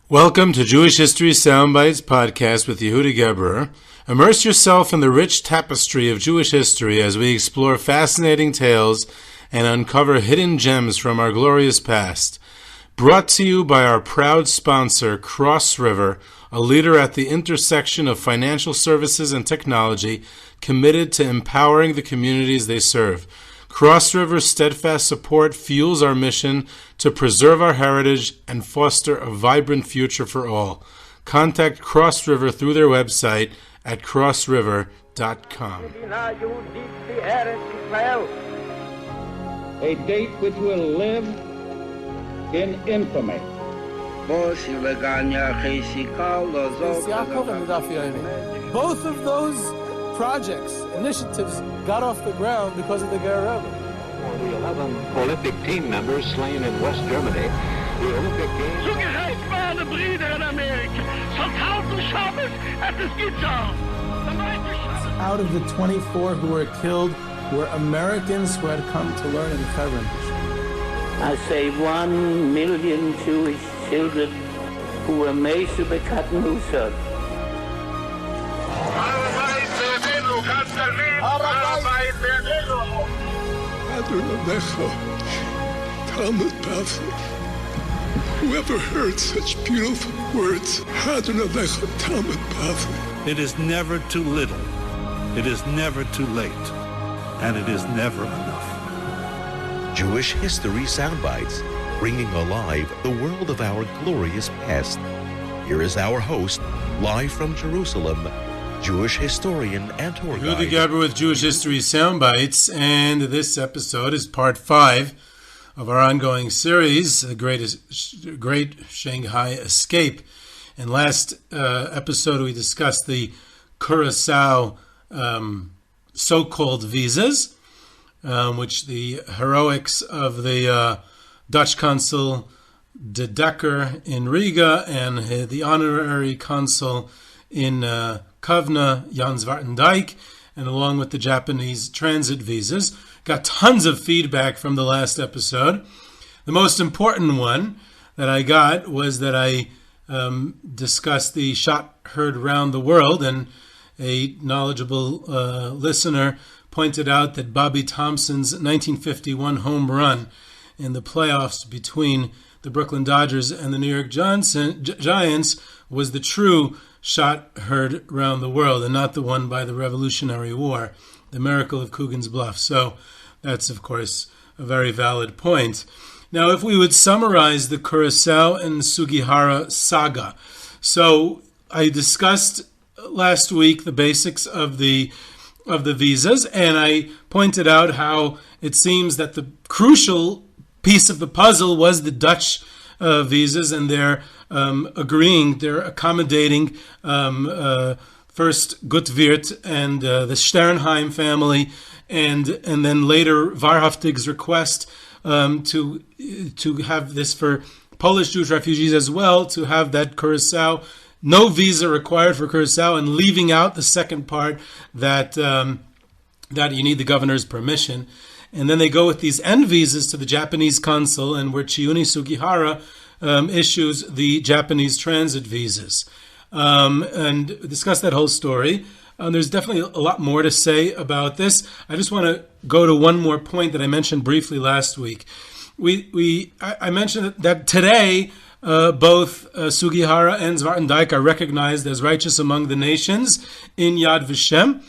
Welcome to Jewish History Soundbites podcast with Yehuda Geberer. Immerse yourself in the rich tapestry of Jewish history as we explore fascinating tales and uncover hidden gems from our glorious past. Brought to you by our proud sponsor, Cross River, a leader at the intersection of financial services and technology, committed to empowering the communities they serve. Cross River's steadfast support fuels our mission to preserve our heritage and foster a vibrant future for all. Contact Cross River through their website at crossriver.com. A date which will live in infamy. Both of those projects, initiatives, got off the ground because of the Guerrilla. The 11 Olympic team members slain in West Germany. The Olympic Games. Zugerechtbare Brüder in Amerika. Schon tausend Schabbos at the Skizar. Out of the 24 who were killed were Americans who had come to learn in Hebron. I say 1 million Jewish children who were made to be cut loose. Whoever heard such beautiful words? It is never too little, it is never too late, and it is never enough. Jewish History Soundbites, bringing alive the world of our glorious past. Here is our host, live from Jerusalem, Jewish historian and tour guide. Yehuda Geberer with Jewish History Soundbites, and this episode is part 5 of our ongoing series, The Great Shanghai Escape. In last episode, we discussed the Curacao so-called visas, which the heroics of the Dutch consul De Decker in Riga and the honorary consul in Kovna, Jan Zwartendijk, and along with the Japanese transit visas. Got tons of feedback from the last episode. The most important one that I got was that I discussed the shot heard around the world, and a knowledgeable listener pointed out that Bobby Thompson's 1951 home run in the playoffs between the Brooklyn Dodgers and the New York Giants was the true shot heard around the world and not the one by the Revolutionary War, the miracle of Coogan's Bluff. So that's, of course, a very valid point. Now, if we would summarize the Curacao and Sugihara saga. So I discussed last week the basics of the visas, and I pointed out how it seems that the crucial piece of the puzzle was the Dutch visas and their accommodating first Gutwirt and the Sternheim family, and then later Warhaftig's request to have this for Polish Jewish refugees as well, to have that Curacao, no visa required for Curacao, and leaving out the second part that you need the governor's permission. And then they go with these end visas to the Japanese consul, and where Chiune Sugihara issues the Japanese transit visas. And discuss that whole story. There's definitely a lot more to say about this. I just want to go to one more point that I mentioned briefly last week. I mentioned that today both Sugihara and Zwartendijk are recognized as righteous among the nations in Yad Vashem.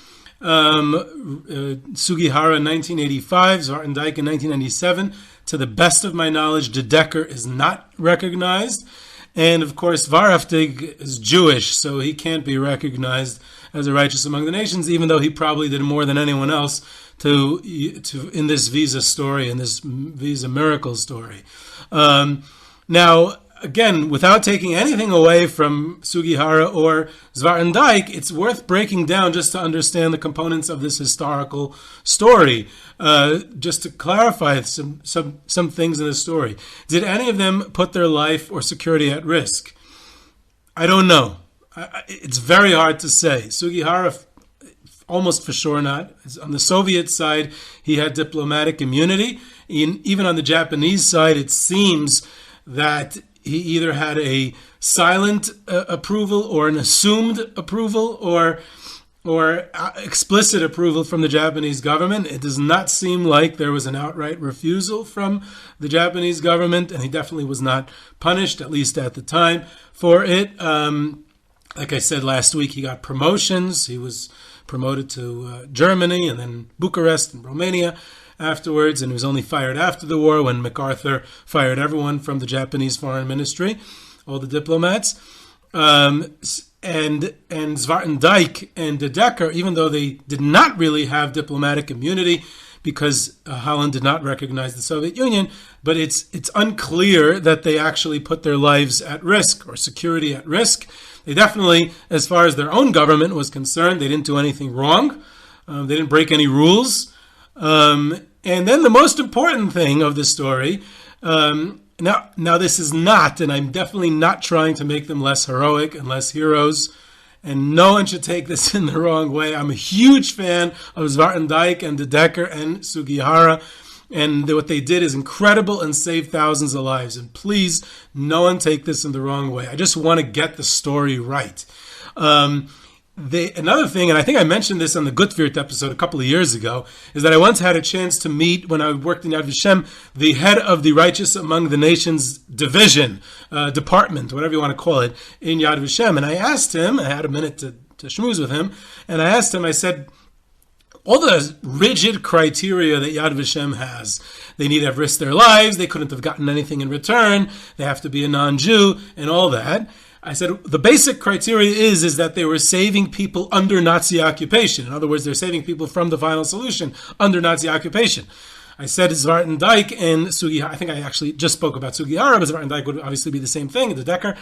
Sugihara in 1985, Zwartendijk in 1997. To the best of my knowledge, De Decker is not recognized. And of course, Warhaftig is Jewish, so he can't be recognized as a righteous among the nations, even though he probably did more than anyone else to in this visa story, in this visa miracle story. Now, again, without taking anything away from Sugihara or Zwartendijk, it's worth breaking down just to understand the components of this historical story. Just to clarify some things in the story. Did any of them put their life or security at risk? I don't know. It's very hard to say. Sugihara, almost for sure not. On the Soviet side, he had diplomatic immunity. Even on the Japanese side, it seems that he either had a silent approval or an assumed approval or explicit approval from the Japanese government. It does not seem like there was an outright refusal from the Japanese government, and he definitely was not punished, at least at the time, for it. Like I said last week, he got promotions. He was promoted to Germany and then Bucharest and Romania afterwards, and he was only fired after the war when MacArthur fired everyone from the Japanese Foreign Ministry, all the diplomats. And Zwartendijk and De Decker, even though they did not really have diplomatic immunity because Holland did not recognize the Soviet Union, but it's unclear that they actually put their lives at risk or security at risk. They definitely, as far as their own government was concerned, they didn't do anything wrong. They didn't break any rules. And then the most important thing of the story, now this is not, and I'm definitely not trying to make them less heroic and less heroes, and no one should take this in the wrong way. I'm a huge fan of Zwartendijk and De Decker and Sugihara, and what they did is incredible and saved thousands of lives. And please, no one take this in the wrong way. I just want to get the story right. Another thing, and I think I mentioned this on the Gutwirt episode a couple of years ago, is that I once had a chance to meet, when I worked in Yad Vashem, the head of the Righteous Among the Nations division, department, whatever you want to call it, in Yad Vashem. And I asked him, I had a minute to schmooze with him, and I asked him, I said, all the rigid criteria that Yad Vashem has, they need to have risked their lives, they couldn't have gotten anything in return, they have to be a non-Jew, and all that. I said, the basic criteria is that they were saving people under Nazi occupation. In other words, they're saving people from the final solution under Nazi occupation. I said Zwartendijk and Sugihara, I think I actually just spoke about Sugihara, but Zwartendijk would obviously be the same thing, De Decker.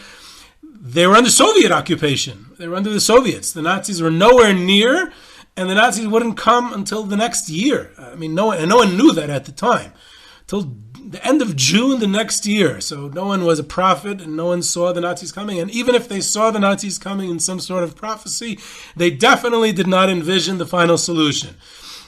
They were under Soviet occupation. They were under the Soviets. The Nazis were nowhere near, and the Nazis wouldn't come until the next year. I mean, no one knew that at the time. Till the end of June the next year. So no one was a prophet and no one saw the Nazis coming. And even if they saw the Nazis coming in some sort of prophecy, they definitely did not envision the final solution.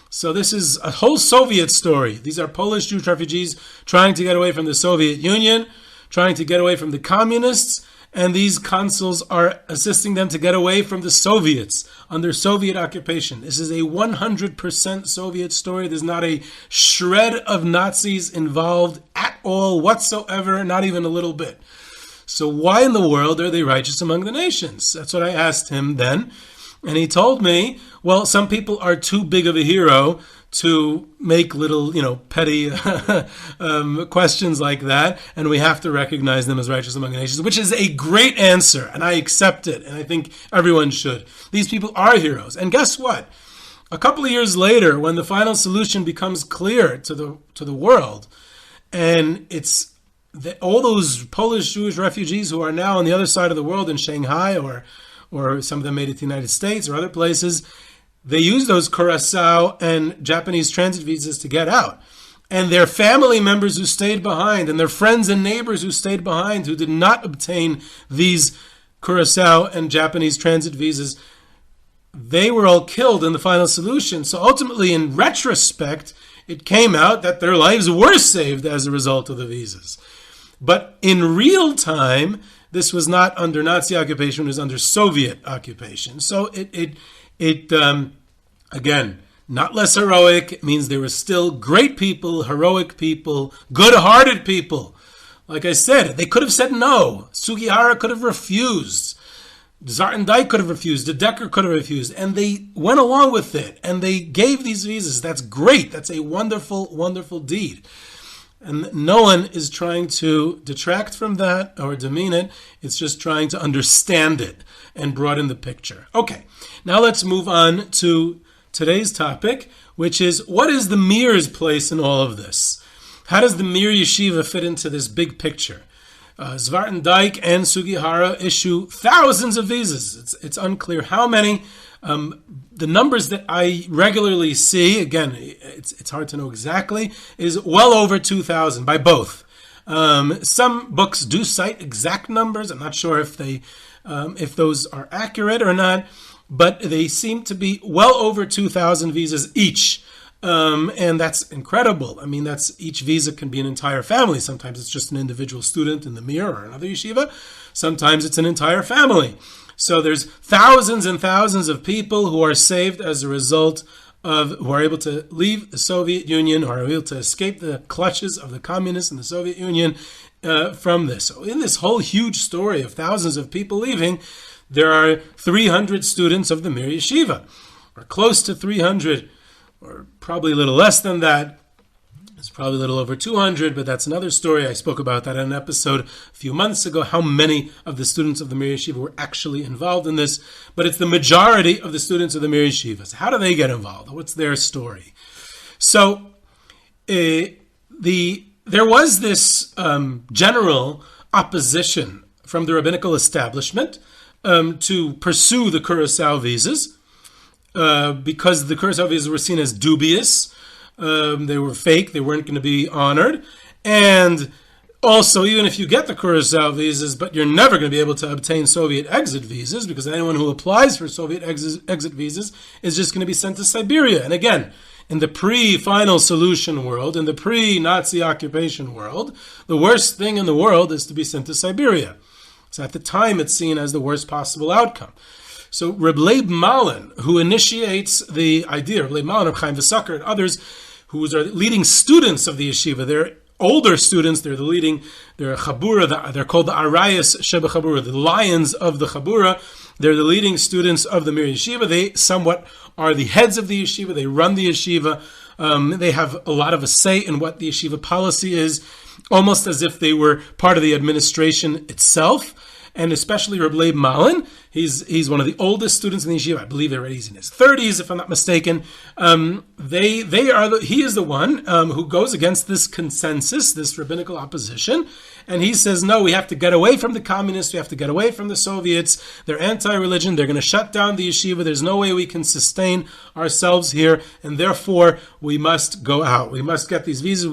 So this is a whole Soviet story. These are Polish Jewish refugees trying to get away from the Soviet Union, trying to get away from the communists, and these consuls are assisting them to get away from the Soviets under Soviet occupation. This is a 100% Soviet story. There's not a shred of Nazis involved at all whatsoever, not even a little bit. So why in the world are they righteous among the nations? That's what I asked him then. And he told me, well, some people are too big of a hero to make little, petty questions like that, and we have to recognize them as righteous among the nations, which is a great answer, and I accept it, and I think everyone should. These people are heroes. And guess what? A couple of years later, when the final solution becomes clear to the world, and it's all those Polish Jewish refugees who are now on the other side of the world in Shanghai, or some of them made it to the United States or other places, they use those Curacao and Japanese transit visas to get out. And their family members who stayed behind, and their friends and neighbors who stayed behind, who did not obtain these Curacao and Japanese transit visas, they were all killed in the final solution. So ultimately, in retrospect, it came out that their lives were saved as a result of the visas. But in real time, this was not under Nazi occupation, it was under Soviet occupation. So it again, not less heroic. It means there were still great people, heroic people, good-hearted people. Like I said, they could have said no. Sugihara could have refused. Zwartendijk could have refused. De Decker could have refused. And they went along with it. And they gave these visas. That's great. That's a wonderful, wonderful deed. And no one is trying to detract from that or demean it. It's just trying to understand it and broaden the picture. Okay, now let's move on to today's topic, which is, what is the Mir's place in all of this? How does the Mir Yeshiva fit into this big picture? Zwartendijk and Sugihara issue thousands of visas. It's unclear how many. The numbers that I regularly see, again, it's hard to know exactly, is well over 2,000 by both. Some books do cite exact numbers. I'm not sure if those are accurate or not, but they seem to be well over 2,000 visas each And that's incredible. I mean, each visa can be an entire family. Sometimes it's just an individual student in the Mir or another yeshiva. Sometimes it's an entire family. So there's thousands and thousands of people who are saved as a result of, who are able to leave the Soviet Union, who are able to escape the clutches of the communists in the Soviet Union from this. So in this whole huge story of thousands of people leaving, there are 300 students of the Mir Yeshiva, or close to 300, or probably a little less than that. It's probably a little over 200, but that's another story. I spoke about that in an episode a few months ago, how many of the students of the Mir Yeshiva were actually involved in this. But it's the majority of the students of the Mir Yeshiva. So how do they get involved? What's their story? So there was this general opposition from the rabbinical establishment to pursue the Curacao visas because the Curacao visas were seen as dubious. They were fake. They weren't going to be honored. And also, even if you get the Curacao visas, but you're never going to be able to obtain Soviet exit visas, because anyone who applies for Soviet exit visas is just going to be sent to Siberia. And again, in the pre-final solution world, in the pre-Nazi occupation world, the worst thing in the world is to be sent to Siberia. So at the time, it's seen as the worst possible outcome. So Rav Leib Malin, who initiates the idea, Rav Leib Malin, Rav Chaim V'Saker, and others, who are leading students of the yeshiva, they're older students, they're Chabura, they're called the Arayas Sheba Chabura, the lions of the Chabura. They're the leading students of the Mir Yeshiva. They somewhat are the heads of the yeshiva. They run the yeshiva. They have a lot of a say in what the yeshiva policy is, almost as if they were part of the administration itself. And especially Rav Leib Malin, he's one of the oldest students in the yeshiva. I believe he's in his 30s, if I'm not mistaken. He is the one who goes against this consensus, this rabbinical opposition, and he says, no, we have to get away from the communists, we have to get away from the Soviets. They're anti-religion, they're going to shut down the yeshiva, there's no way we can sustain ourselves here, and therefore we must go out. We must get these visas.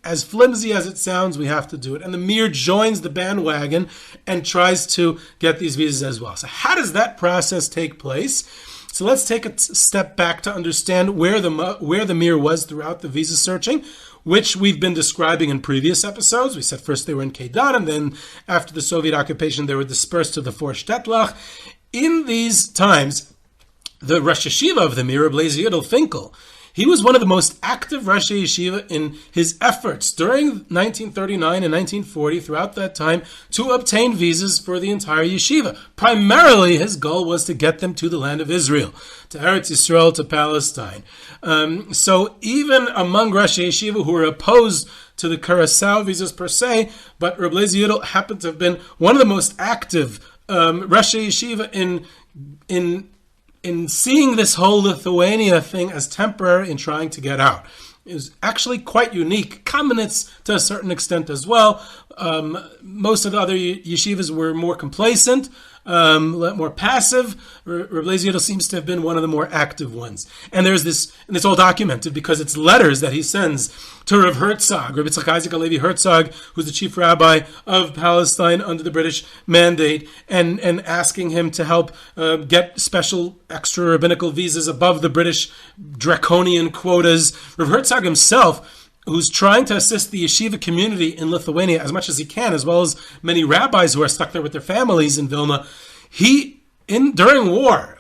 As flimsy as it sounds, we have to do it. And the Mir joins the bandwagon and tries to get these visas as well. So how does that process take place? So let's take a step back to understand where the Mir was throughout the visa searching, which we've been describing in previous episodes. We said first they were in Kedan, and then after the Soviet occupation, they were dispersed to the four Shtetl. In these times, the Rosh Yeshiva of the Mir, Rav Leib Finkel, he was one of the most active Rosh Yeshiva in his efforts during 1939 and 1940, throughout that time, to obtain visas for the entire yeshiva. Primarily, his goal was to get them to the land of Israel, to Eretz Yisrael, to Palestine. So even among Rosh Yeshiva who were opposed to the Curacao visas per se, but Rav Leib happened to have been one of the most active Rosh Yeshiva in seeing this whole Lithuania thing as temporary and trying to get out. It was actually quite unique. Kamenetz to a certain extent as well. Most of the other yeshivas were more complacent, more passive. Rav Leib seems to have been one of the more active ones. And there's this, and it's all documented because it's letters that he sends to Rav Herzog, Rav Yitzchak Isaac Halevi Herzog, who's the chief rabbi of Palestine under the British mandate, and asking him to help get special extra rabbinical visas above the British draconian quotas. Rav Herzog himself, who's trying to assist the yeshiva community in Lithuania as much as he can, as well as many rabbis who are stuck there with their families in Vilna. During war,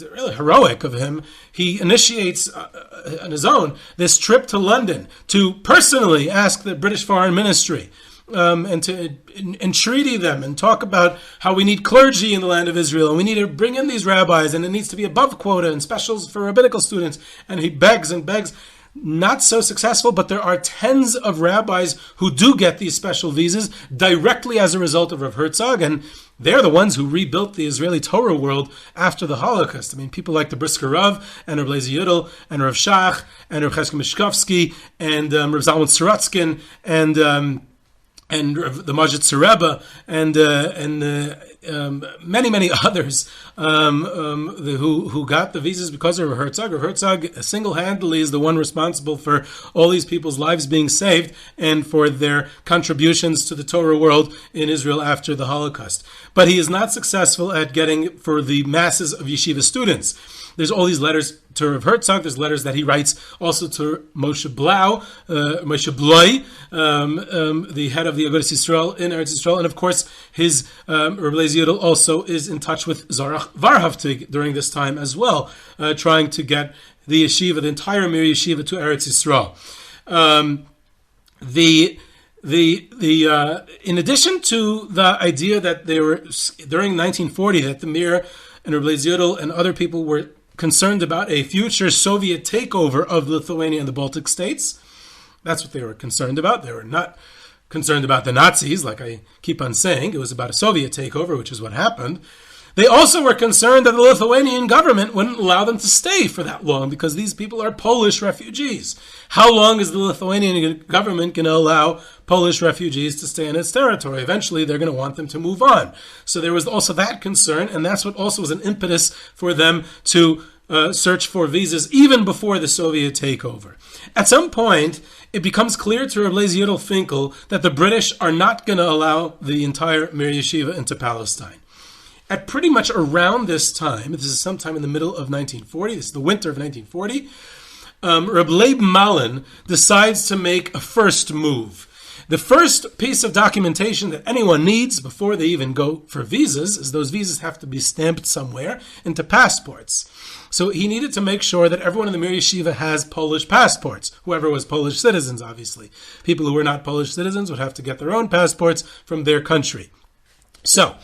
really heroic of him, he initiates on his own this trip to London to personally ask the British Foreign Ministry and to entreaty them and talk about how we need clergy in the land of Israel and we need to bring in these rabbis and it needs to be above quota and specials for rabbinical students. And he begs and begs. Not so successful, but there are tens of rabbis who do get these special visas directly as a result of Rav Herzog, and they're the ones who rebuilt the Israeli Torah world after the Holocaust. I mean, people like the Brisker Rav, and Rav Lezer Yudel, and Rav Shach, and Rav Chesky Mishkovsky, and Rav Zalman Sorotskin, and the Majid Rebbe, and many others who got the visas because of Herzog. Herzog single-handedly is the one responsible for all these people's lives being saved and for their contributions to the Torah world in Israel after the Holocaust. But he is not successful at getting for the masses of yeshiva students. There's all these letters to Rav Herzog. There's letters that he writes also to Moshe Blau, Moshe Bloy, the head of the Agudas Yisrael in Eretz Yisrael. And of course, his Rav Leib Yudel also is in touch with Zarach Varhavtig during this time as well, trying to get the yeshiva, the entire Mir Yeshiva, to Eretz Yisrael. In addition to the idea that they were, during 1940, that the Mir and Rav Leib Yudel and other people were concerned about a future Soviet takeover of Lithuania and the Baltic states. That's what they were concerned about. They were not concerned about the Nazis, like I keep on saying. It was about a Soviet takeover, which is what happened. They also were concerned that the Lithuanian government wouldn't allow them to stay for that long because these people are Polish refugees. How long is the Lithuanian government going to allow Polish refugees to stay in its territory? Eventually, they're going to want them to move on. So there was also that concern, and that's what also was an impetus for them to search for visas even before the Soviet takeover. At some point, it becomes clear to Rav Leib Yudel Finkel that the British are not going to allow the entire Mir Yeshiva into Palestine. At pretty much around this time, this is sometime in the middle of 1940, this is the winter of 1940, Rav Leib Malin decides to make a first move. The first piece of documentation that anyone needs before they even go for visas is those visas have to be stamped somewhere into passports. So he needed to make sure that everyone in the Mir Yeshiva has Polish passports, whoever was Polish citizens, obviously. People who were not Polish citizens would have to get their own passports from their country. So,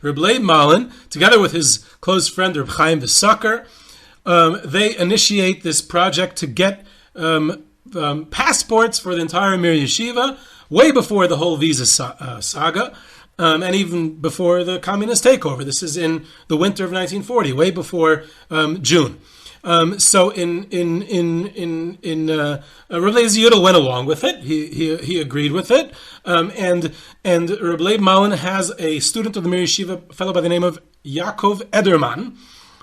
Rav Leib Malin, together with his close friend Reb Chaim V'Sucker, they initiate this project to get passports for the entire Mir Yeshiva, way before the whole visa saga, and even before the communist takeover. This is in the winter of 1940, way before June. So Rav Leib Yudel went along with it. He agreed with it. And Rav Leib Malin has a student of the Mir Yeshiva, a fellow by the name of Yaakov Ederman,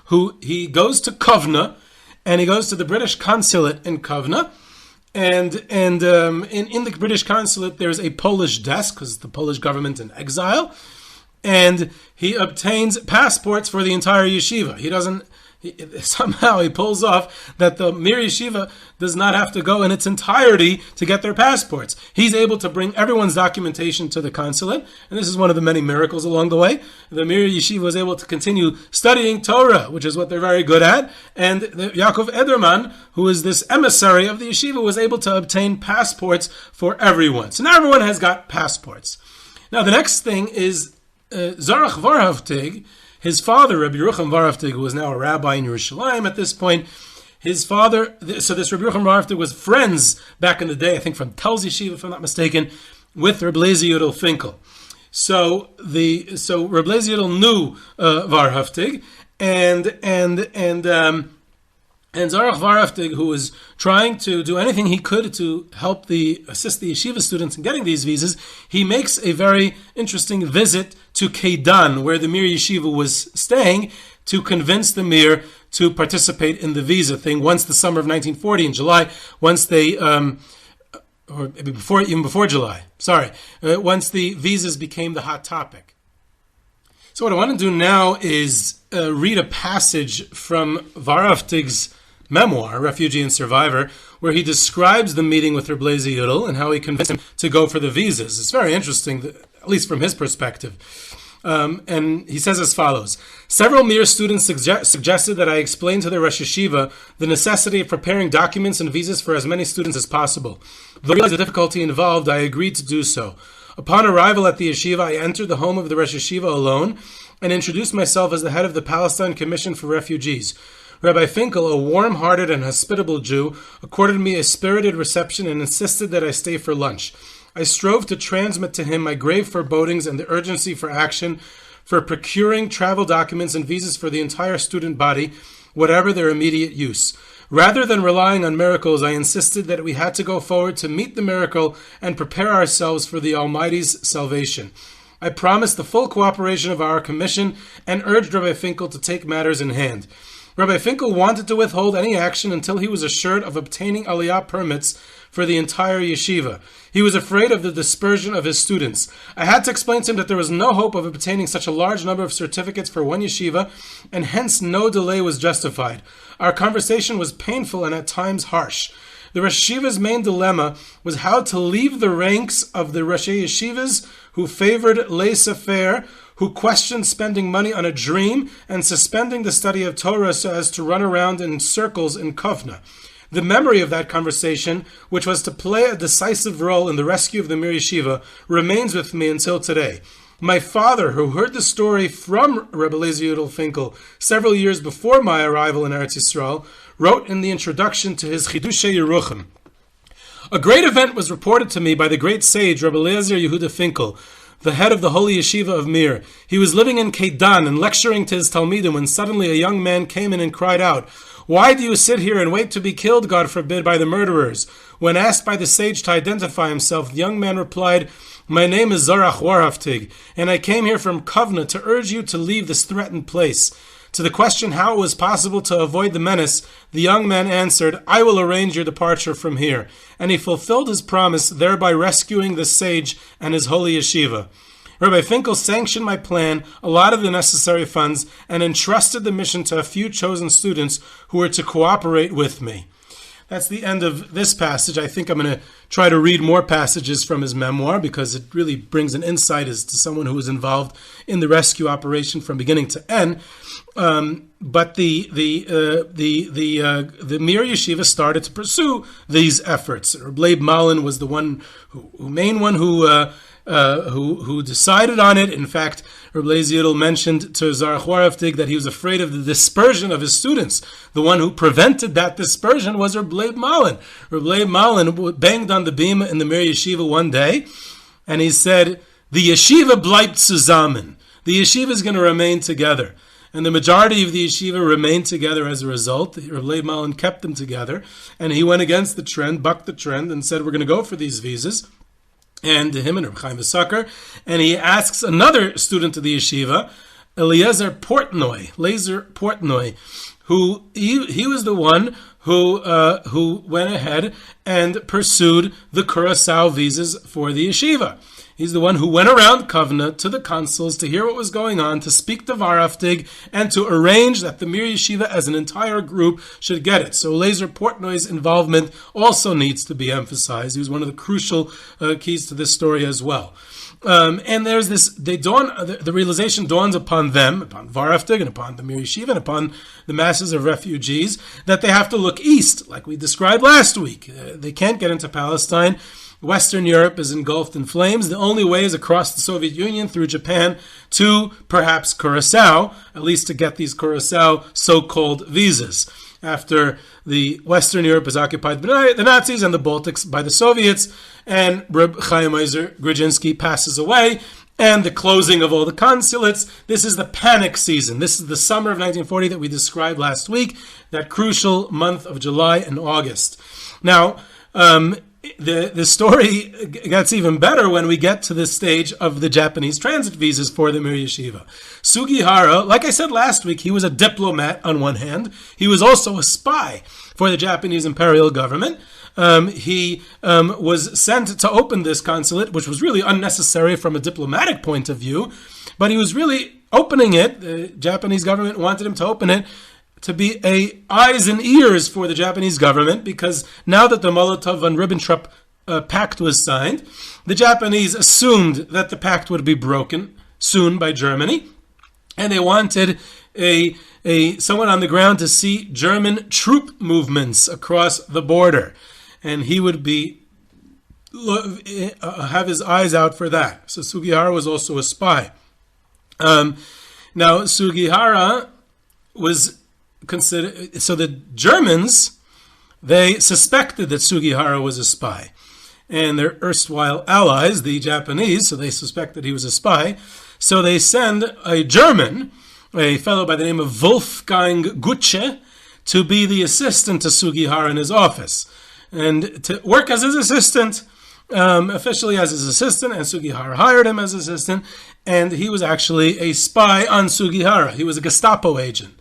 who he goes to Kovna, and he goes to the British consulate in Kovna. And in the British consulate, there's a Polish desk, because the Polish government in exile. And he obtains passports for the entire yeshiva. Somehow he pulls off that the Mir Yeshiva does not have to go in its entirety to get their passports. He's able to bring everyone's documentation to the consulate, and this is one of the many miracles along the way. The Mir Yeshiva was able to continue studying Torah, which is what they're very good at, and Yaakov Ederman, who is this emissary of the yeshiva, was able to obtain passports for everyone. So now everyone has got passports. Now the next thing is Zarach Varhavtig. His father, Rabbi Yerucham Varhavtig, who was now a rabbi in Yerushalayim at this point, his father, so this Rabbi Yerucham Varhavtig was friends back in the day, I think from Telz Yeshiva, if I'm not mistaken, with Rabbi Leib Yudel Finkel. So Rabbi Leib Yudel knew Varhavtig, and Zarach Varhavtig, who was trying to do anything he could to help assist the yeshiva students in getting these visas, he makes a very interesting visit to Keidan, where the Mir Yeshiva was staying, to convince the Mir to participate in the visa thing once the summer of 1940 in July, once they, or maybe before July, once the visas became the hot topic. So what I want to do now is read a passage from Varhavtig's memoir, Refugee and Survivor, where he describes the meeting with Rav Leib Yudel and how he convinced him to go for the visas. It's very interesting, at least from his perspective. And he says as follows: several Mir students suggested that I explain to the Rosh Yeshiva the necessity of preparing documents and visas for as many students as possible. Though I realized the difficulty involved, I agreed to do so. Upon arrival at the yeshiva, I entered the home of the Rosh Yeshiva alone and introduced myself as the head of the Palestine Commission for Refugees. Rabbi Finkel, a warm-hearted and hospitable Jew, accorded me a spirited reception and insisted that I stay for lunch. I strove to transmit to him my grave forebodings and the urgency for action for procuring travel documents and visas for the entire student body, whatever their immediate use. Rather than relying on miracles, I insisted that we had to go forward to meet the miracle and prepare ourselves for the Almighty's salvation. I promised the full cooperation of our commission and urged Rabbi Finkel to take matters in hand. Rabbi Finkel wanted to withhold any action until he was assured of obtaining aliyah permits for the entire yeshiva. He was afraid of the dispersion of his students. I had to explain to him that there was no hope of obtaining such a large number of certificates for one yeshiva, and hence no delay was justified. Our conversation was painful and at times harsh. The Rosh Yeshiva's main dilemma was how to leave the ranks of the Rosh Yeshivas who favored laissez-faire, who questioned spending money on a dream and suspending the study of Torah so as to run around in circles in Kovna. The memory of that conversation, which was to play a decisive role in the rescue of the Mir Yeshiva, remains with me until today. My father, who heard the story from Rebbe Eliezer Finkel several years before my arrival in Eretz Yisrael, wrote in the introduction to his Chidushei Yeruchim, "A great event was reported to me by the great sage Rebbe Eliezer Yehuda Finkel, the head of the Holy Yeshiva of Mir. He was living in Keidan and lecturing to his Talmidim when suddenly a young man came in and cried out, 'Why do you sit here and wait to be killed, God forbid, by the murderers?' When asked by the sage to identify himself, the young man replied, 'My name is Zorach Warhaftig, and I came here from Kovna to urge you to leave this threatened place.' To the question how it was possible to avoid the menace, the young man answered, 'I will arrange your departure from here.' And he fulfilled his promise, thereby rescuing the sage and his holy yeshiva. Rabbi Finkel sanctioned my plan, allotted the necessary funds, and entrusted the mission to a few chosen students who were to cooperate with me." That's the end of this passage. I think I'm going to try to read more passages from his memoir because it really brings an insight as to someone who was involved in the rescue operation from beginning to end. But the Mir Yeshiva started to pursue these efforts. Rav Leib Malin was the main one who decided on it. In fact, Rav Leib mentioned to Zorach Warhaftig that he was afraid of the dispersion of his students. The one who prevented that dispersion was Rav Leib Malin. Rav Leib Malin banged on the beam in the Mir Yeshiva one day, and he said, "The yeshiva bleibt zusammen." The yeshiva is going to remain together. And the majority of the yeshiva remained together as a result. Rav Leib Malin kept them together, and he went against the trend, bucked the trend, and said, "We're going to go for these visas." And him and Reb Chaim V'Sucker, and he asks another student of the yeshiva, Laser Portnoy, who he was the one who went ahead and pursued the Curacao visas for the yeshiva. He's the one who went around Kovna to the consuls to hear what was going on, to speak to Warhaftig, and to arrange that the Mir Yeshiva as an entire group should get it. So Laser Portnoy's involvement also needs to be emphasized. He was one of the crucial keys to this story as well. And there's this, the realization dawns upon them, upon Warhaftig and upon the Mir Yeshiva and upon the masses of refugees, that they have to look east, like we described last week. They can't get into Palestine. Western Europe is engulfed in flames. The only way is across the Soviet Union through Japan to perhaps Curacao, at least to get these Curacao so-called visas. After the Western Europe is occupied by the Nazis and the Baltics by the Soviets, and Reb Chaim Ozer Grudzinski passes away, and the closing of all the consulates. This is the panic season. This is the summer of 1940 that we described last week, that crucial month of July and August. Now, the story gets even better when we get to the stage of the Japanese transit visas for the Mir Yeshiva. Sugihara, like I said last week, he was a diplomat on one hand. He was also a spy for the Japanese imperial government. He was sent to open this consulate, which was really unnecessary from a diplomatic point of view, but he was really opening it. The Japanese government wanted him to open it to be eyes and ears for the Japanese government, because now that the Molotov and Ribbentrop pact was signed, the Japanese assumed that the pact would be broken soon by Germany, and they wanted someone on the ground to see German troop movements across the border, and he would have his eyes out for that. So Sugihara was also a spy. Now Sugihara was considered, so the Germans, they suspected that Sugihara was a spy, and their erstwhile allies, the Japanese, so they suspected he was a spy. So they send a German, a fellow by the name of Wolfgang Gutsche, to be the assistant to Sugihara in his office, and to work as his assistant, officially as his assistant, and Sugihara hired him as assistant, and he was actually a spy on Sugihara. He was a Gestapo agent.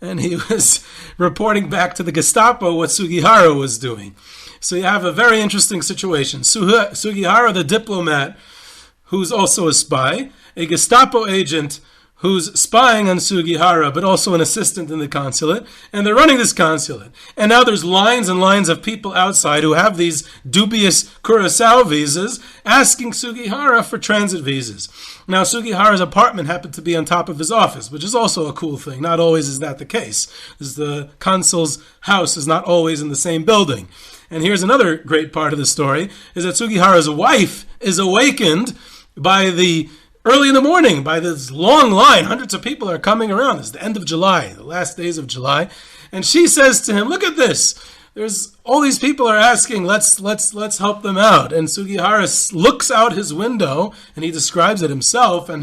and he was reporting back to the Gestapo what Sugihara was doing. So you have a very interesting situation. Sugihara, the diplomat, who's also a spy, a Gestapo agent who's spying on Sugihara, but also an assistant in the consulate, and they're running this consulate. And now there's lines and lines of people outside who have these dubious Curacao visas asking Sugihara for transit visas. Now, Sugihara's apartment happened to be on top of his office, which is also a cool thing. Not always is that the case. The consul's house is not always in the same building. And here's another great part of the story, is that Sugihara's wife is awakened by early in the morning, by this long line. Hundreds of people are coming around. It's the end of July, the last days of July. And she says to him, look at this. There's all these people are asking, let's help them out. And Sugihara looks out his window, and he describes it himself, and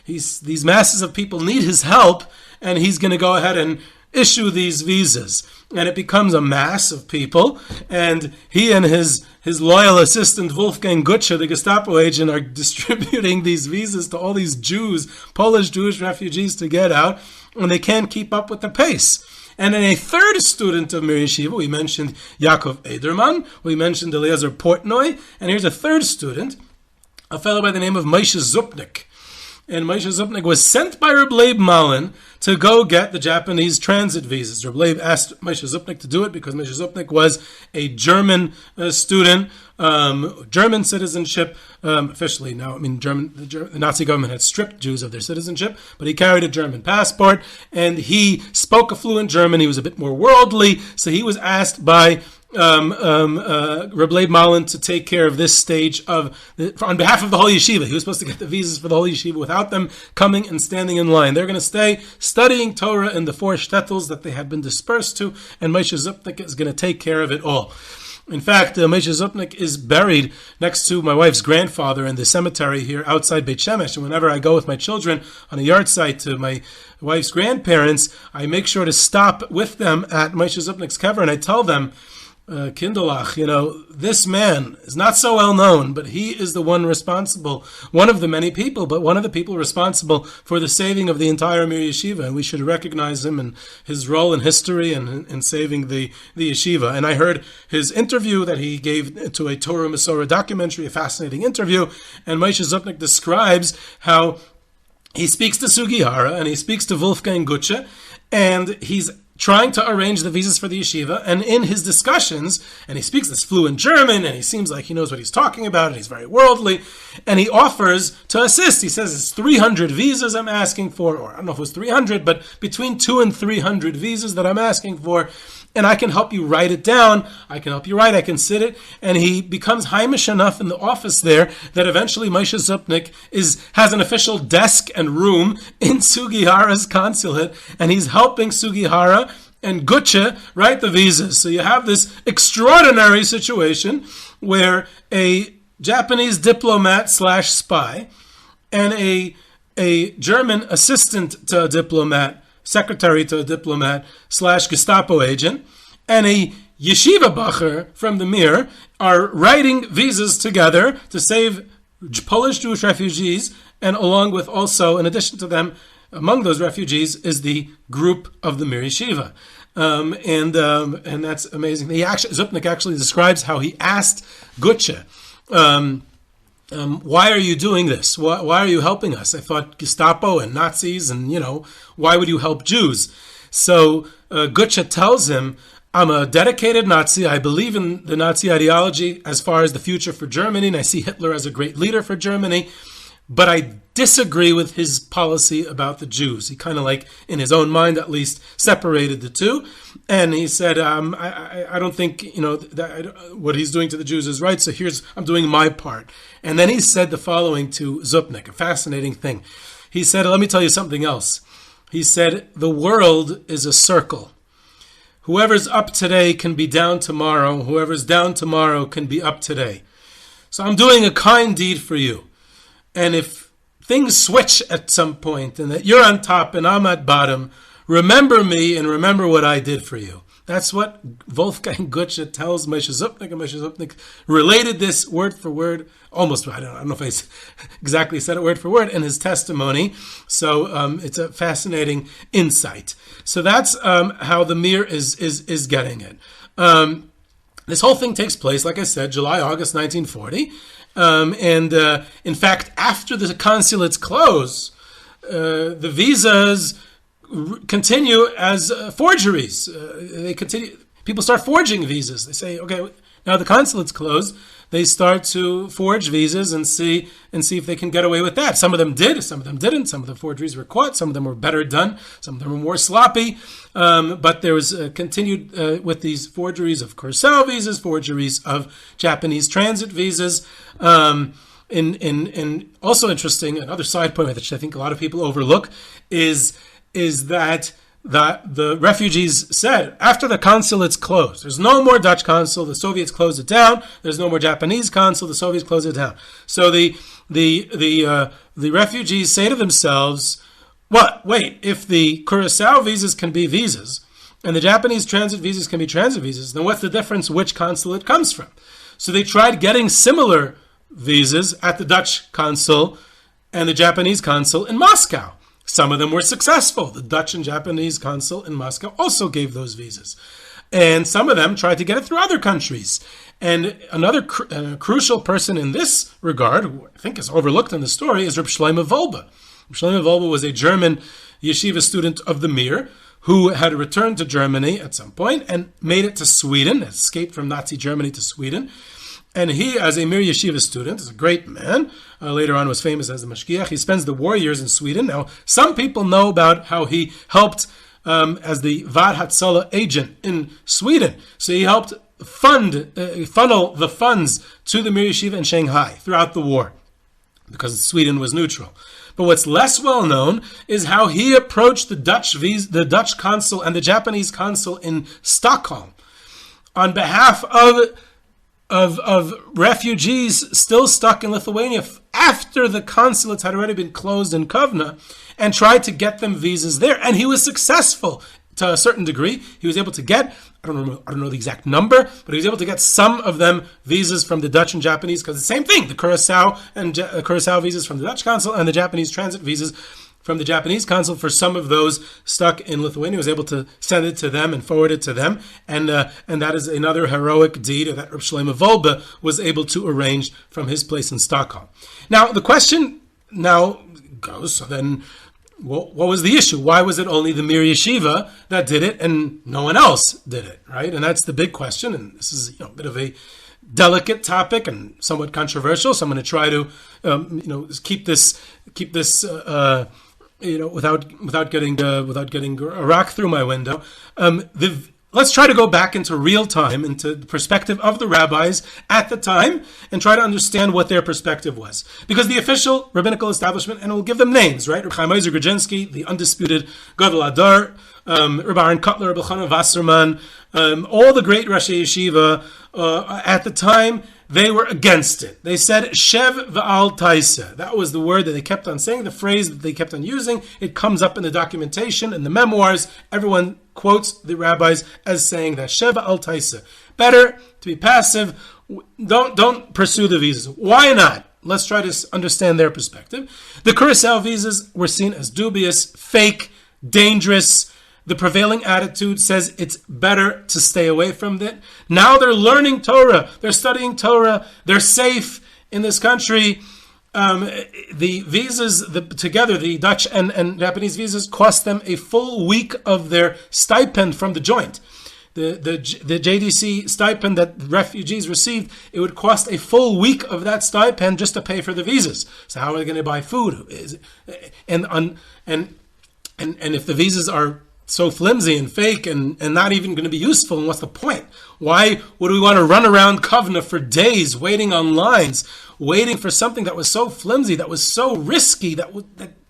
these masses of people need his help, and he's going to go ahead and issue these visas. And it becomes a mass of people, and he and his loyal assistant Wolfgang Gutsche, the Gestapo agent, are distributing these visas to all these Jews, Polish Jewish refugees, to get out, and they can't keep up with the pace. And then a third student of Mir Yeshiva, we mentioned Yaakov Ederman, we mentioned Eliezer Portnoy, and here's a third student, a fellow by the name of Moshe Zupnik. And Moshe Zupnik was sent by Rav Leib Malin to go get the Japanese transit visas. Rav Leib asked Moshe Zupnik to do it because Moshe Zupnik was a German student, German citizenship, officially now. I mean, the Nazi government had stripped Jews of their citizenship, but he carried a German passport, and he spoke a fluent German. He was a bit more worldly, so he was asked by Rav Leib Malin to take care of this stage on behalf of the whole yeshiva. He was supposed to get the visas for the whole yeshiva without them coming and standing in line. They're going to stay studying Torah in the 4 shtetls that they had been dispersed to, and Moshe Zupnik is going to take care of it all. In fact, Moshe Zupnik is buried next to my wife's grandfather in the cemetery here outside Beit Shemesh. And whenever I go with my children on a yard site to my wife's grandparents, I make sure to stop with them at Moshe Zupnik's kever, and I tell them, Kindelach, this man is not so well known, but he is the one responsible, one of the many people, but one of the people responsible for the saving of the entire Mir Yeshiva, and we should recognize him and his role in history and in saving the yeshiva. And I heard his interview that he gave to a Torah Masorah documentary, a fascinating interview, and Moshe Zupnik describes how he speaks to Sugihara and he speaks to Wolfgang Gutsche, and he's trying to arrange the visas for the yeshiva, and in his discussions, and he speaks this fluent German, and he seems like he knows what he's talking about, and he's very worldly, and he offers to assist. He says, it's 300 visas I'm asking for, or I don't know if it was 300, but between 200 and 300 visas that I'm asking for, and I can help you write it down, I can help you write, I can sit it, and he becomes Heimish enough in the office there that eventually Moshe Zupnik has an official desk and room in Sugihara's consulate, and he's helping Sugihara and Gutsche write the visas. So you have this extraordinary situation where a Japanese diplomat / spy and a German assistant to a diplomat, secretary to a diplomat / Gestapo agent, and a yeshiva bacher from the Mir are writing visas together to save Polish Jewish refugees, and along with also, in addition to them, among those refugees is the group of the Mir Yeshiva. And that's amazing. Zupnik actually describes how he asked Gutsche, why are you doing this? Why are you helping us? I thought Gestapo and Nazis, and why would you help Jews? So Gutsche tells him, I'm a dedicated Nazi. I believe in the Nazi ideology as far as the future for Germany, and I see Hitler as a great leader for Germany. But I disagree with his policy about the Jews. He kind of in his own mind at least, separated the two. And he said, I don't think, that what he's doing to the Jews is right, so I'm doing my part. And then he said the following to Zupnik, a fascinating thing. He said, let me tell you something else. He said, the world is a circle. Whoever's up today can be down tomorrow. Whoever's down tomorrow can be up today. So I'm doing a kind deed for you. And if things switch at some point and that you're on top and I'm at bottom, remember me and remember what I did for you. That's what Wolfgang Gutsche tells Moshe Zupnik, and Moshe Zupnik related this word for word, almost, I don't know if I exactly said it word for word, in his testimony. So it's a fascinating insight. So that's how the Mir is getting it. This whole thing takes place, like I said, July, August 1940. In fact, after the consulates close, the visas continue as forgeries. They continue. People start forging visas. They say, okay, now the consulate's closed. They start to forge visas and see if they can get away with that. Some of them did, some of them didn't. Some of the forgeries were caught. Some of them were better done. Some of them were more sloppy. But there was continued with these forgeries of Curacao visas, forgeries of Japanese transit visas. In also interesting, another side point which I think a lot of people overlook is that the refugees said, after the consulates closed, there's no more Dutch consul, the Soviets closed it down. There's no more Japanese consul, the Soviets closed it down. So the refugees say to themselves, what? Wait, if the Curacao visas can be visas and the Japanese transit visas can be transit visas, then what's the difference which consulate comes from? So they tried getting similar visas at the Dutch consul and the Japanese consul in Moscow. Some of them were successful. The Dutch and Japanese consul in Moscow also gave those visas. And some of them tried to get it through other countries. And another crucial person in this regard, who I think is overlooked in the story, is Reb Shlomo Wolbe. Reb Shlomo Wolbe was a German yeshiva student of the Mir who had returned to Germany at some point and made it to Sweden, escaped from Nazi Germany to Sweden. And he, as a Mir Yeshiva student, is a great man. Later on was famous as the Mashgiach. He spends the war years in Sweden. Now, some people know about how he helped as the Vad Hatzalah agent in Sweden. So he helped funnel the funds to the Mir Yeshiva in Shanghai throughout the war, because Sweden was neutral. But what's less well known is how he approached the Dutch consul and the Japanese consul in Stockholm on behalf of refugees still stuck in Lithuania after the consulates had already been closed in Kovna, and tried to get them visas there. And he was successful to a certain degree. He was able to get, I don't know the exact number, but he was able to get some of them visas from the Dutch and Japanese, because the same thing, the Curacao and Curacao visas from the Dutch consul and the Japanese transit visas from the Japanese consul. For some of those stuck in Lithuania, was able to send it to them and forward it to them, and that is another heroic deed that Reb Shlomo Wolbe was able to arrange from his place in Stockholm. Now the question now goes: so then, what was the issue? Why was it only the Mir Yeshiva that did it and no one else did it? Right, and that's the big question. And this is a bit of a delicate topic and somewhat controversial. So I'm going to try to keep this. Without getting a rock through my window. Let's try to go back into real time, into the perspective of the rabbis at the time, and try to understand what their perspective was. Because the official rabbinical establishment, and we'll give them names, right? Reb Chaim Ozer Grodzinski, the undisputed Gadol Adar, Reb Aaron Kotler, Reb Elchanan Wasserman, all the great Rashi Yeshiva at the time, they were against it. They said, Shev v'al taisa. That was the word that they kept on saying, the phrase that they kept on using. It comes up in the documentation, in the memoirs. Everyone quotes the rabbis as saying that Shev v'al taisa. Better to be passive. Don't pursue the visas. Why not? Let's try to understand their perspective. The Curacao visas were seen as dubious, fake, dangerous. The prevailing attitude says it's better to stay away from it. Now they're learning Torah. They're studying Torah. They're safe in this country. The visas, together, the Dutch and Japanese visas, cost them a full week of their stipend from the joint. The JDC stipend that refugees received, it would cost a full week of that stipend just to pay for the visas. So how are they going to buy food? And if the visas are so flimsy and fake and not even going to be useful, and what's the point? Why would we want to run around Kovna for days waiting on lines, waiting for something that was so flimsy, that was so risky, that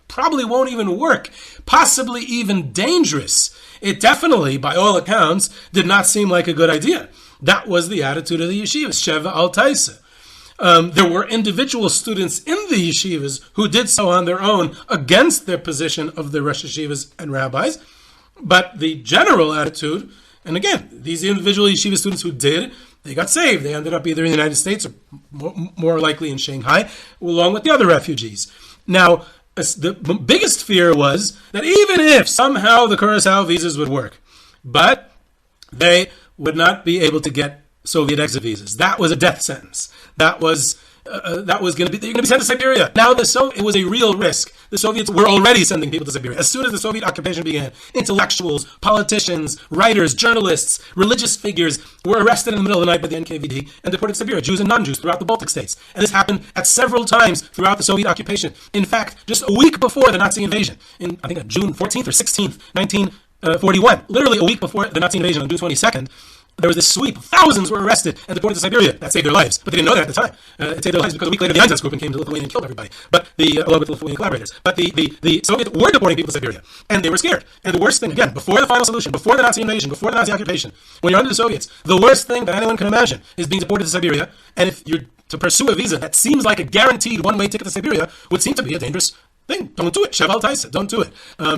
probably won't even work, possibly even dangerous? It definitely, by all accounts, did not seem like a good idea. That was the attitude of the yeshivas, Sheva al Taisa. There were individual students in the yeshivas who did so on their own against their position of the Rosh Yeshivas and rabbis. But the general attitude And again, these individual yeshiva students who did, they got saved. They ended up either in the United States or more likely in Shanghai, along with the other refugees. Now, the biggest fear was that even if somehow the Curacao visas would work, but they would not be able to get Soviet exit visas. That was a death sentence. That was going to be, they're going to be sent to Siberia. Now it was a real risk. The Soviets were already sending people to Siberia. As soon as the Soviet occupation began, intellectuals, politicians, writers, journalists, religious figures were arrested in the middle of the night by the NKVD and deported to Siberia, Jews and non-Jews throughout the Baltic states. And this happened at several times throughout the Soviet occupation. In fact, just a week before the Nazi invasion, I think on June 14th or 16th, 1941, literally a week before the Nazi invasion on June 22nd, there was this sweep. Thousands were arrested and deported to Siberia. That saved their lives. But they didn't know that at the time. It saved their lives because a week later the Einsatz group came to Lithuania and killed everybody. But along with the Lithuanian collaborators. But the Soviets were deporting people to Siberia. And they were scared. And the worst thing, again, before the final solution, before the Nazi invasion, before the Nazi occupation, when you're under the Soviets, the worst thing that anyone can imagine is being deported to Siberia. And if you're to pursue a visa that seems like a guaranteed one-way ticket to Siberia, would seem to be a dangerous thing. Don't do it. Sheval Taisa. Don't do it.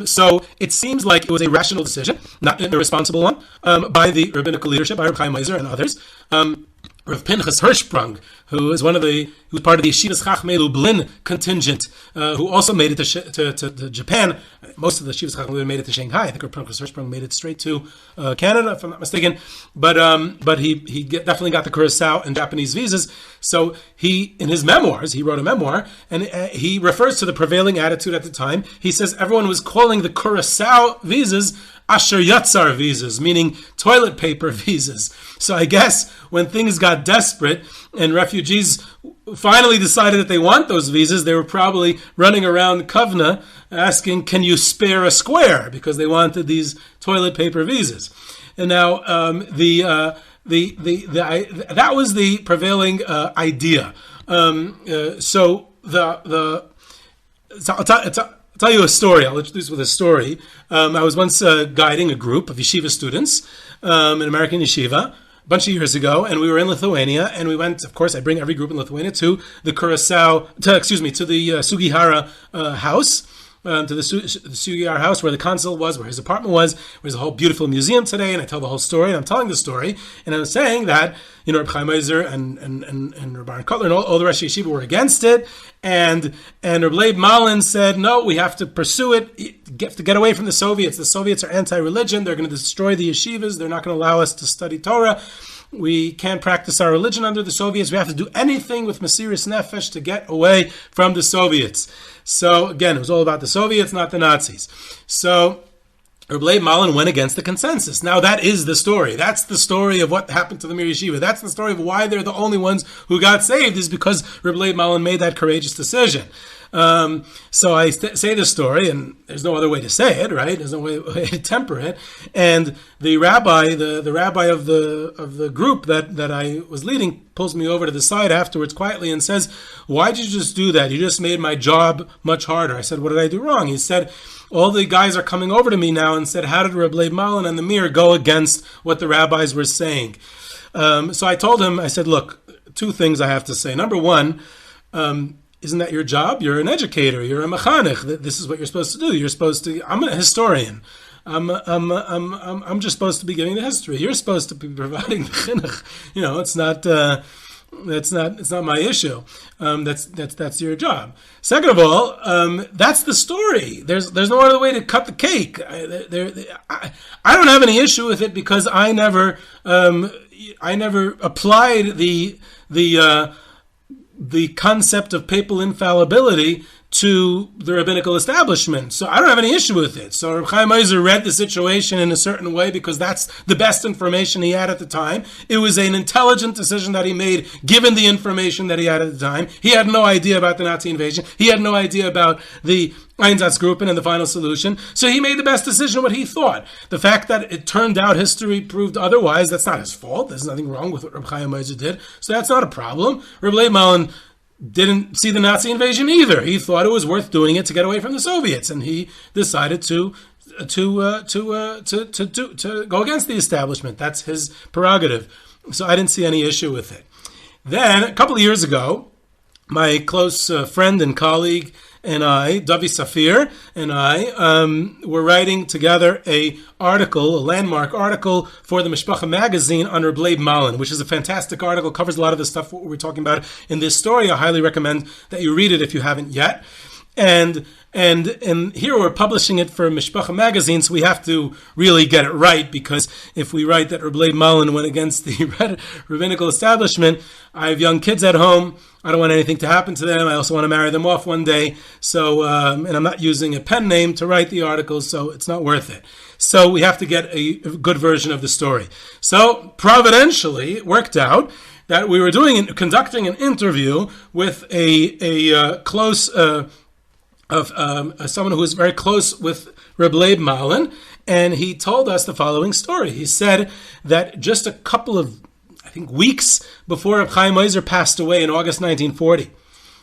So it seems like it was a rational decision, not an irresponsible one, by the rabbinical leadership, by Rav Chaim Meiser and others. Rav Pinchas Hirschsprung, who is who's part of the Yeshivas Chachmei Lublin contingent, who also made it to Japan. Most of the Yeshivas Chachmei made it to Shanghai. I think Rav Pinchas Hirschsprung made it straight to Canada, if I'm not mistaken. But he definitely got the Curacao and Japanese visas. So in his memoirs, he wrote a memoir, and he refers to the prevailing attitude at the time. He says everyone was calling the Curacao visas Asher Yatzar visas, meaning toilet paper visas. So I guess when things got desperate and refugees finally decided that they want those visas, they were probably running around Kovna asking, can you spare a square? Because they wanted these toilet paper visas. And now that was the prevailing idea. I'll tell you a story. I'll introduce with a story. I was once guiding a group of yeshiva students, an American yeshiva, a bunch of years ago, and we were in Lithuania, and we went, of course, I bring every group in Lithuania to the to the Sugihara house, to the Sugihara house where the consul was, where his apartment was, where there's a whole beautiful museum today, and I tell the whole story, and I'm telling the story, and I was saying that, Reb Chaim Meiser and Reb Baron Kotler and all the rest of Yeshiva were against it, and Rav Leib Malin said, no, we have to pursue it, to get away from the Soviets. The Soviets are anti-religion, they're going to destroy the yeshivas, they're not going to allow us to study Torah, we can't practice our religion under the Soviets, we have to do anything with Mesiris Nefesh to get away from the Soviets. So again, it was all about the Soviets, not the Nazis. So Rav Leib Malin went against the consensus. Now that is the story. That's the story of what happened to the Mir Yeshiva. That's the story of why they're the only ones who got saved, is because Rav Leib Malin made that courageous decision. So I say this story, and there's no other way to say it, right? There's no way to temper it. And the rabbi, the rabbi of the group that I was leading, pulls me over to the side afterwards quietly and says, "Why did you just do that? You just made my job much harder." I said, "What did I do wrong?" He said, "All the guys are coming over to me now and said, how did Rav Leib Malin and the Mir go against what the rabbis were saying?" So I told him, I said, "Look, two things I have to say. Number one, isn't that your job? You're an educator. You're a mechanech. This is what you're supposed to do. You're supposed to. I'm a historian. I'm just supposed to be giving the history. You're supposed to be providing the chinuch. It's not. It's not my issue. That's your job. Second of all, that's the story. There's no other way to cut the cake. I don't have any issue with it because I never applied the concept of papal infallibility to the rabbinical establishment. So I don't have any issue with it. So Rav Chaim Meiser read the situation in a certain way because that's the best information he had at the time. It was an intelligent decision that he made given the information that he had at the time. He had no idea about the Nazi invasion. He had no idea about the Einsatzgruppen and the final solution. So he made the best decision what he thought. The fact that it turned out history proved otherwise, that's not his fault. There's nothing wrong with what Rav Chaim Meiser did. So that's not a problem. Rav Leib Malin didn't see the Nazi invasion either. He thought it was worth doing it to get away from the Soviets, and he decided to go against the establishment. That's his prerogative. So I didn't see any issue with it. Then a couple of years ago, my close friend and colleague and I, Davi Safir, and I were writing together a landmark article for the Mishpacha magazine on Rav Leib Malin, which is a fantastic article, covers a lot of the stuff what we're talking about in this story. I highly recommend that you read it if you haven't yet. And here we're publishing it for Mishpacha magazine, so we have to really get it right, because if we write that Rav Leib Malin went against the rabbinical establishment, I have young kids at home. I don't want anything to happen to them. I also want to marry them off one day. So, and I'm not using a pen name to write the articles, so it's not worth it. So we have to get a good version of the story. So providentially, it worked out that we were conducting an interview with a close someone who was very close with Rav Leib Malin, and he told us the following story. He said that just a couple of, I think, weeks before Reb Chaim Oizer passed away in August 1940,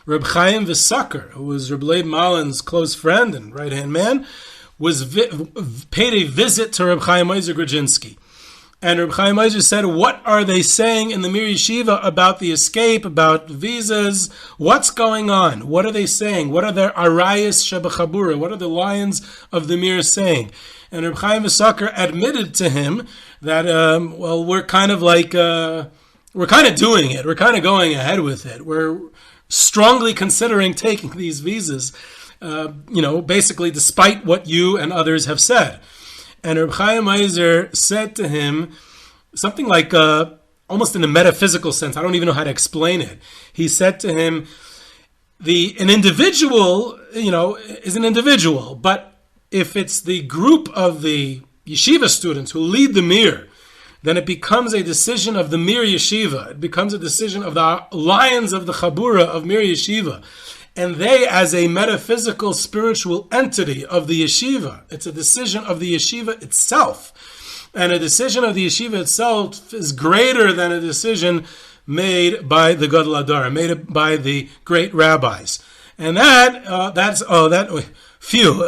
Reb Chaim V'Saker, who was Reb Leib Malin's close friend and right-hand man, was paid a visit to Reb Chaim Oizer Grudzinski. And Reb Chaim Oizer said, what are they saying in the Mir Yeshiva about the escape, about visas? What's going on? What are they saying? What are their arayas shebachabura? What are the lions of the Mir saying? And Reb Chaim V'Saker admitted to him that, we're kind of doing it. We're kind of going ahead with it. We're strongly considering taking these visas, basically despite what you and others have said. And Reb Chaim Oizer said to him something like, almost in a metaphysical sense, I don't even know how to explain it. He said to him, an individual, is an individual, but if it's the group of the yeshiva students who lead the Mir, then it becomes a decision of the Mir Yeshiva. It becomes a decision of the lions of the Chabura of Mir Yeshiva. And they, as a metaphysical, spiritual entity of the yeshiva, it's a decision of the yeshiva itself. And a decision of the yeshiva itself is greater than a decision made by the Gadol Hador, made by the great rabbis. And a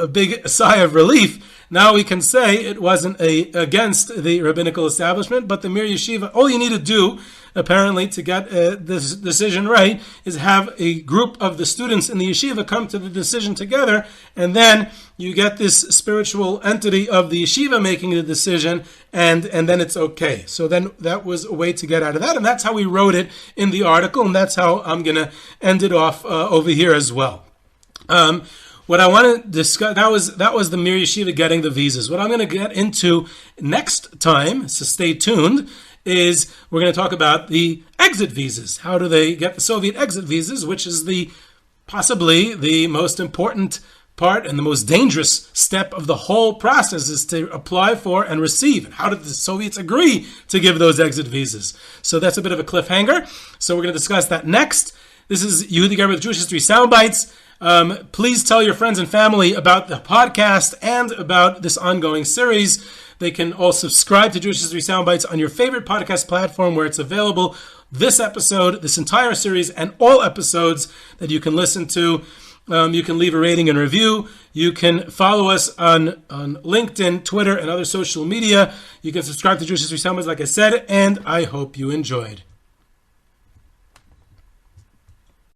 big sigh of relief. Now we can say it wasn't against the rabbinical establishment, but the Mir Yeshiva, all you need to do, apparently, to get this decision right, is have a group of the students in the yeshiva come to the decision together, and then you get this spiritual entity of the yeshiva making the decision, and then it's okay. So then that was a way to get out of that, and that's how we wrote it in the article, and that's how I'm going to end it off over here as well. What I want to discuss, that was the Mir Yeshiva getting the visas. What I'm going to get into next time, so stay tuned, is we're going to talk about the exit visas. How do they get the Soviet exit visas, which is possibly the most important part and the most dangerous step of the whole process, is to apply for and receive. And how did the Soviets agree to give those exit visas? So that's a bit of a cliffhanger. So we're going to discuss that next. This is Yehudi Gerber with Jewish History Soundbites. Please tell your friends and family about the podcast and about this ongoing series. They can all subscribe to Jewish History Soundbites on your favorite podcast platform where it's available. This episode, this entire series, and all episodes that you can listen to. You can leave a rating and review. You can follow us on LinkedIn, Twitter, and other social media. You can subscribe to Jewish History Soundbites, like I said, and I hope you enjoyed.